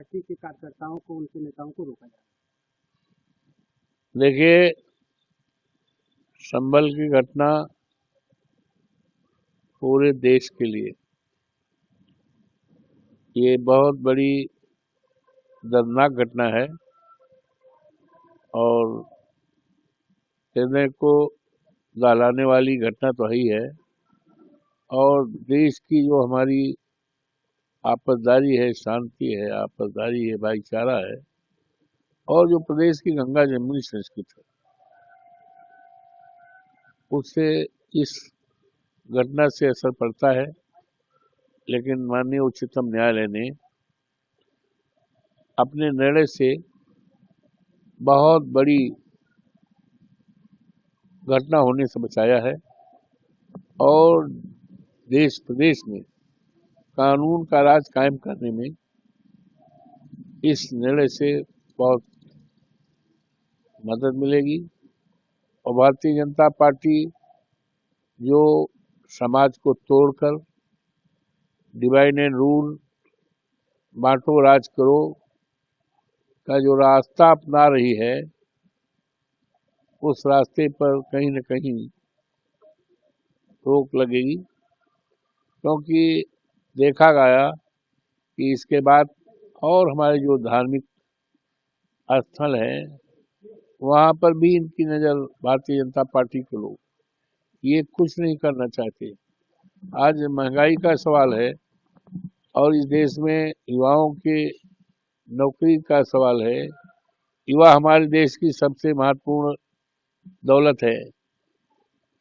Party के कार्यकर्ताओं को, उनके नेताओं को रोका जाए। देखिए, संभल की घटना पूरे देश के लिए ये बहुत बड़ी दर्दनाक घटना है और हृदय को दहलाने वाली घटना तो ही है। और देश की जो हमारी आपसदारी है, शांति है, आपसदारी है, भाईचारा है और जो प्रदेश की गंगा जमुनी संस्कृति है, उससे इस घटना से असर पड़ता है। लेकिन माननीय उच्चतम न्यायालय ने अपने निर्णय से बहुत बड़ी घटना होने से बचाया है और देश प्रदेश में कानून का राज कायम करने में इस निर्णय से बहुत मदद मिलेगी। और भारतीय जनता पार्टी जो समाज को तोड़कर डिवाइड एंड रूल, बांटो राज करो का जो रास्ता अपना रही है, उस रास्ते पर कहीं न कहीं रोक लगेगी। क्योंकि देखा गया कि इसके बाद और हमारे जो धार्मिक स्थल हैं, वहाँ पर भी इनकी नज़र भारतीय जनता पार्टी के लोग ये कुछ नहीं करना चाहते। आज महंगाई का सवाल है और इस देश में युवाओं के नौकरी का सवाल है। युवा हमारे देश की सबसे महत्वपूर्ण दौलत है।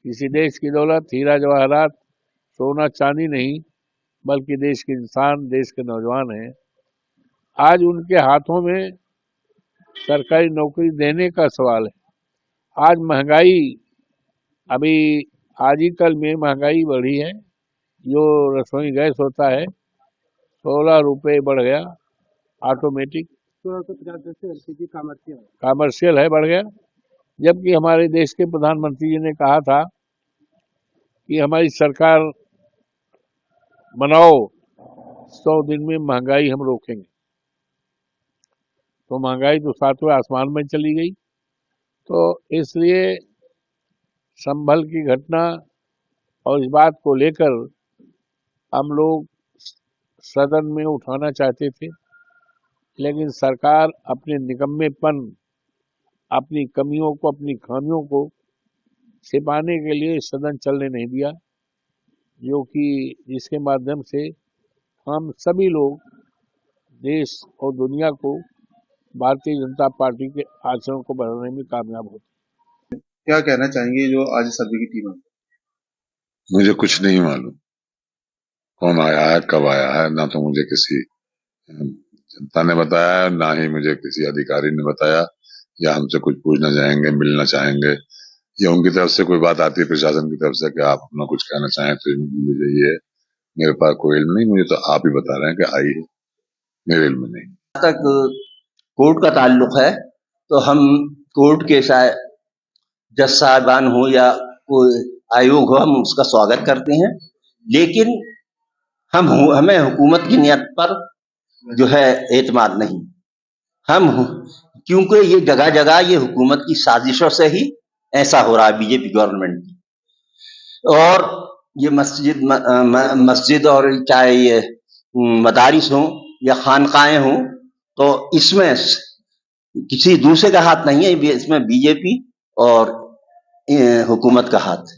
किसी देश की दौलत हीरा जवाहरात, सोना चांदी नहीं, बल्कि देश के इंसान, देश के नौजवान हैं। आज उनके हाथों में सरकारी नौकरी देने का सवाल है। आज महंगाई, अभी आज ही कल में महंगाई बढ़ी है। जो रसोई गैस होता है 16 रुपये बढ़ गया, ऑटोमेटिक 1650 से एलपीजी कमर्शियल है, बढ़ गया। जबकि हमारे देश के प्रधानमंत्री जी ने कहा था कि हमारी सरकार बनाओ 100 दिन में महंगाई हम रोकेंगे। तो महंगाई तो 7वें आसमान में चली गई। तो इसलिए संभल की घटना और इस बात को लेकर हम लोग सदन में उठाना चाहते थे, लेकिन सरकार अपने निकम्मेपन, अपनी कमियों को, अपनी खामियों को छिपाने के लिए सदन चलने नहीं दिया, जो कि जिसके माध्यम से हम सभी लोग देश और दुनिया को भारतीय जनता पार्टी के आचरण को बढ़ाने में कामयाब होते। क्या कहना चाहेंगे जो आज सर्वे की टीम है? मुझे कुछ नहीं मालूम कौन आया है, कब आया है। ना तो मुझे किसी जनता ने बताया, ना ही मुझे किसी अधिकारी ने बताया, या हमसे कुछ पूछना चाहेंगे, मिलना चाहेंगे, या उनकी तरफ से कोई बात आती है प्रशासन की तरफ से कि आप अपना कुछ कहना चाहें तो ये मेरे पास कोई इल्म नहीं। मुझे तो आप ही बता रहे हैं कि आई है, मेरे इल्म में नहीं। तक कोर्ट का ताल्लुक है तो हम कोर्ट के जज साहबान हो या कोई आयोग हो, हम उसका स्वागत करते हैं। लेकिन हमें हुकूमत की नियत पर जो है एतमाद नहीं। क्योंकि ये जगह जगह ये हुकूमत की साजिशों से ही ऐसा हो रहा है, बीजेपी गवर्नमेंट की। और ये मस्जिद और चाहे ये मदारिस हो या खानकाएं हो, तो इसमें किसी दूसरे का हाथ नहीं है, इसमें बीजेपी और हुकूमत का हाथ है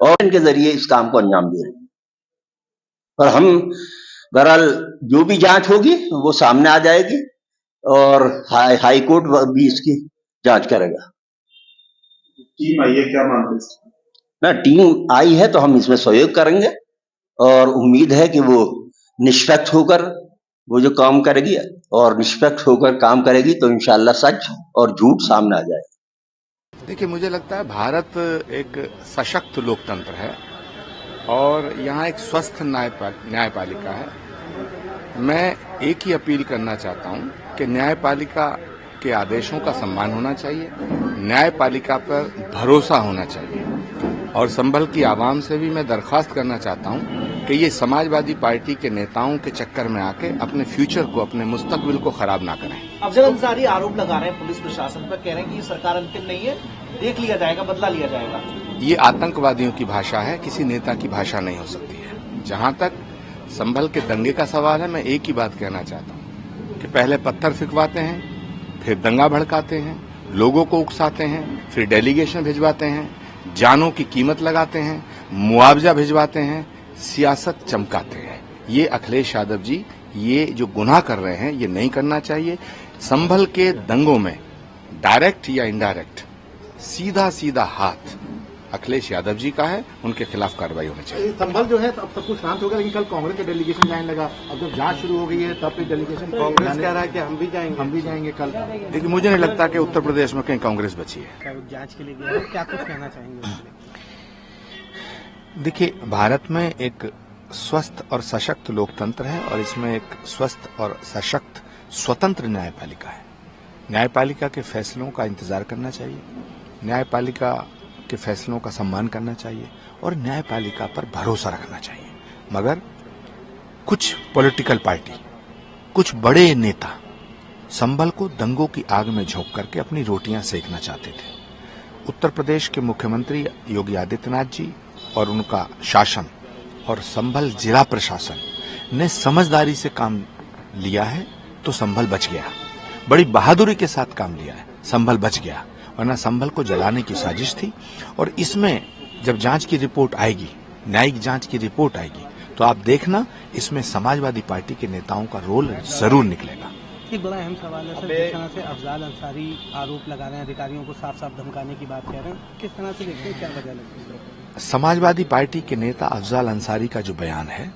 और इनके जरिए इस काम को अंजाम दे रहे हैं। और हम बहरहाल जो भी जांच होगी वो सामने आ जाएगी और हाई कोर्ट भी इसकी जांच करेगा। टीम आई है, क्या मानते हैं? ना, टीम आई है तो हम इसमें सहयोग करेंगे और उम्मीद है कि वो निष्पक्ष होकर वो जो काम करेगी और निष्पक्ष होकर काम करेगी तो इंशाअल्लाह सच और झूठ सामने आ जाएगा। देखिए, मुझे लगता है भारत एक सशक्त लोकतंत्र है और यहाँ एक स्वस्थ न्यायपालिका है। मैं एक ही अपील करना चाहता हूँ कि न्यायपालिका के आदेशों का सम्मान होना चाहिए, न्यायपालिका पर भरोसा होना चाहिए और संभल की आवाम से भी मैं दरख्वास्त करना चाहता हूँ कि ये समाजवादी पार्टी के नेताओं के चक्कर में आके अपने फ्यूचर को, अपने मुस्तकबिल को खराब ना करें। अफजल अंसारी आरोप लगा रहे हैं पुलिस प्रशासन पर, कह रहे हैं कि ये सरकार अंतिम नहीं है, देख लिया जाएगा, बदला लिया जाएगा। ये आतंकवादियों की भाषा है, किसी नेता की भाषा नहीं हो सकती है। जहां तक संभल के दंगे का सवाल है, मैं एक ही बात कहना चाहता हूं कि पहले पत्थर फिकवाते हैं, फिर दंगा भड़काते हैं, लोगों को उकसाते हैं, फिर डेलीगेशन भिजवाते हैं, जानों की कीमत लगाते हैं, मुआवजा भिजवाते हैं, सियासत चमकाते हैं। ये अखिलेश यादव जी ये जो गुनाह कर रहे हैं ये नहीं करना चाहिए। संभल के दंगों में डायरेक्ट या इनडायरेक्ट सीधा सीधा हाथ अखिलेश यादव जी का है, उनके खिलाफ कार्रवाई होनी चाहिए। संभल जो है अब सब कुछ शांत हो गया, लेकिन कल कांग्रेस का डेलीगेशन जाने लगा। अब जब जांच शुरू हो गई है तब फिर डेलीगेशन कांग्रेस कह रहा है कि हम भी जाएंगे कल। लेकिन मुझे नहीं लगता कि उत्तर प्रदेश में कहीं कांग्रेस बची है। जांच के लिए गया है, क्या कुछ कहना चाहेंगे? देखिए, भारत में एक स्वस्थ और सशक्त लोकतंत्र है और इसमें एक स्वस्थ और सशक्त स्वतंत्र न्यायपालिका है। न्यायपालिका के फैसलों का इंतजार करना चाहिए, न्यायपालिका के फैसलों का सम्मान करना चाहिए और न्यायपालिका पर भरोसा रखना चाहिए। मगर कुछ पॉलिटिकल पार्टी, कुछ बड़े नेता संभल को दंगों की आग में झोंक करके अपनी रोटियां सेकना चाहते थे। उत्तर प्रदेश के मुख्यमंत्री योगी आदित्यनाथ जी और उनका शासन और संभल जिला प्रशासन ने समझदारी से काम लिया है तो संभल बच गया। बड़ी बहादुरी के साथ काम लिया है, संभल बच गया, वरना संभल को जलाने की साजिश थी। और इसमें जब जांच की रिपोर्ट आएगी, न्यायिक जांच की रिपोर्ट आएगी, तो आप देखना इसमें समाजवादी पार्टी के नेताओं का रोल जरूर निकलेगा। एक बड़ा अहम सवाल है सर, जिस तरह से अफजल अंसारी आरोप लगा रहे हैं, अधिकारियों को साफ साफ धमकाने की बात कह रहे हैं, किस तरह से देखते हैं, क्या वजह लगती है? समाजवादी पार्टी के नेता अफजल अंसारी का जो बयान है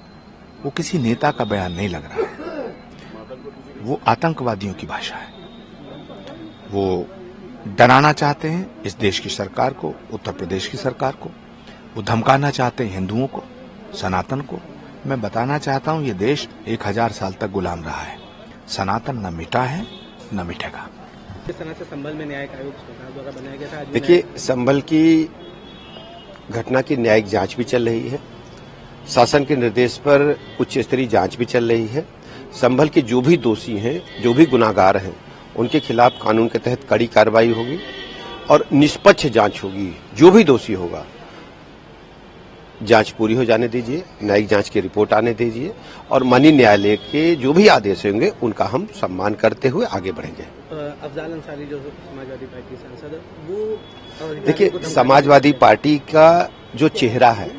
वो किसी नेता का बयान नहीं लग रहा है, वो आतंकवादियों की भाषा है। वो डराना चाहते हैं इस देश की सरकार को, उत्तर प्रदेश की सरकार को। वो धमकाना चाहते हैं हिंदुओं को, सनातन को। मैं बताना चाहता हूं ये देश 1000 साल तक गुलाम रहा है, सनातन न मिटा है न मिटेगा। किस तरह से संभल में न्यायिक आयोग सरकार द्वारा बनाया गया था? देखिए, संभल की घटना की न्यायिक जांच भी चल रही है, शासन के निर्देश पर उच्च स्तरीय जांच भी चल रही है। संभल के जो भी दोषी हैं, जो भी गुनाहगार हैं, उनके खिलाफ कानून के तहत कड़ी कार्रवाई होगी और निष्पक्ष जांच होगी। जो भी दोषी होगा, जांच पूरी हो जाने दीजिए, न्यायिक जांच की रिपोर्ट आने दीजिए और माननीय न्यायालय के जो भी आदेश होंगे उनका हम सम्मान करते हुए आगे बढ़ेंगे। अफजल अंसारी जो समाजवादी पार्टी सांसद है, वो देखिए, समाजवादी पार्टी का जो चेहरा है,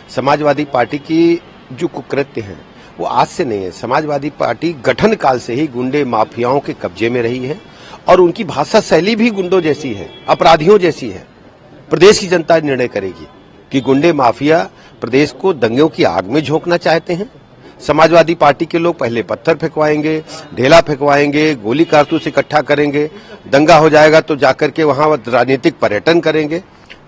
समाजवादी पार्टी की जो कुकृत्य है वो आज से नहीं है। समाजवादी पार्टी गठन काल से ही गुंडे माफियाओं के कब्जे में रही है और उनकी भाषा शैली भी गुंडों जैसी है, अपराधियों जैसी है। प्रदेश की जनता निर्णय करेगी कि गुंडे माफिया प्रदेश को दंगों की आग में झोंकना चाहते हैं। समाजवादी पार्टी के लोग पहले पत्थर फेंकवाएंगे, ढेला फेंकवाएंगे, गोली कारतूस इकट्ठा करेंगे, दंगा हो जाएगा तो जाकर के वहां राजनीतिक पर्यटन करेंगे।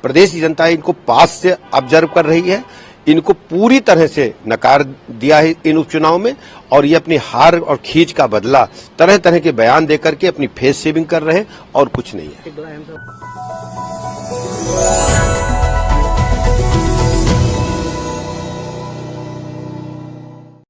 प्रदेश की जनता इनको पास से ऑब्जर्व कर रही है, इनको पूरी तरह से नकार दिया है इन उपचुनाव में और ये अपनी हार और खींच का बदला तरह तरह के बयान देकर के अपनी फेस सेविंग कर रहे हैं और कुछ नहीं है।